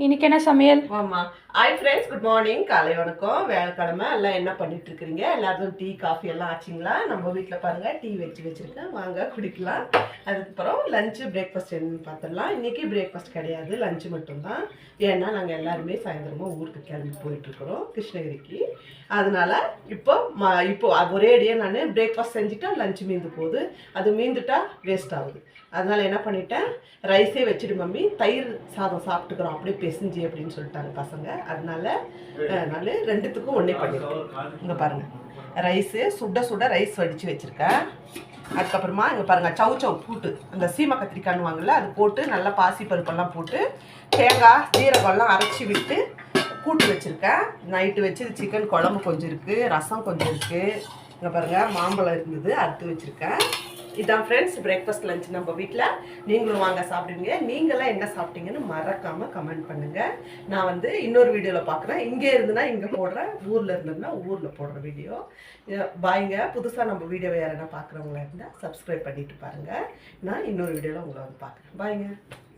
இன்னைக்கு என்ன சமையல்? ஆமா. Hi friends, good morning. காலை வணக்கம். வியாழக்கிழமை எல்லாம் என்ன பண்ணிட்டு இருக்கிறீங்க? எல்லாரும் டீ காஃபி எல்லாம் ஆச்சுங்களா? நம்ம வீட்டில் பாருங்க டீ வச்சிருக்கேன், வாங்க குடிக்கலாம். அதுக்கப்புறம் லஞ்சு பிரேக்ஃபாஸ்ட் என்னன்னு பார்த்துடலாம். இன்னைக்கு பிரேக்ஃபாஸ்ட் கிடையாது, லஞ்சு மட்டும்தான். ஏன்னா நாங்கள் எல்லாருமே சாயந்தரமாக ஊருக்கு கிளம்பி போயிட்டு இருக்கிறோம், கிருஷ்ணகிரிக்கு. அதனால இப்போ ஒரேடியாக நான் பிரேக்ஃபாஸ்ட் செஞ்சுட்டா லஞ்சு மீந்து போகுது, அது மீந்துட்டா வேஸ்ட் ஆகுது. அதனால என்ன பண்ணிட்டேன், ரைஸே வச்சுட்டு மம்மி தயிர் சாதம் சாப்பிட்டுக்கிறோம் அப்படியே பெசிஞ்சு அப்படின்னு சொல்லிட்டாங்க பசங்க. அதனால நான் ரெண்டுத்துக்கும் ஒன்றே பண்ணியிருக்கேன். இங்கே பாருங்கள், ரைஸு சுட சுட ரைஸ் வடித்து வச்சுருக்கேன். அதுக்கப்புறமா இங்கே பாருங்கள், சவு கூட்டு, அந்த சீமை கத்திரிக்காய்னு வாங்கல, அது போட்டு நல்லா பாசி பருப்பெல்லாம் போட்டு தேங்காய் ஜீரகம்லாம் அரைச்சி விட்டு கூட்டு வச்சுருக்கேன். நைட்டு வச்சு சிக்கன் குழம்பு கொஞ்சம் இருக்குது, ரசம் கொஞ்சம் இருக்குது. இங்கே பாருங்கள், மாம்பழம் இருந்தது அறுத்து வச்சுருக்கேன். இதான் ஃப்ரெண்ட்ஸ் பிரேக்ஃபாஸ்ட் லஞ்ச் நம்ம வீட்டில். நீங்களும் வாங்க சாப்பிடுவீங்க. நீங்களாம் என்ன சாப்பிட்டீங்கன்னு மறக்காமல் கமெண்ட் பண்ணுங்கள். நான் இன்னொரு வீடியோவில் பார்க்குறேன். இங்கே இருந்துன்னா இங்கே போடுறேன், ஊரில் இருந்ததுன்னா ஊரில் போடுற வீடியோ. பாய்ங்க. புதுசாக நம்ம வீடியோவை யாரெல்லாம் பார்க்குறவங்களா இருந்தால் சப்ஸ்கிரைப் பண்ணிட்டு பாருங்கள். நான் இன்னொரு வீடியோவில் உங்களை பார்க்குறேன். பாய்ங்க.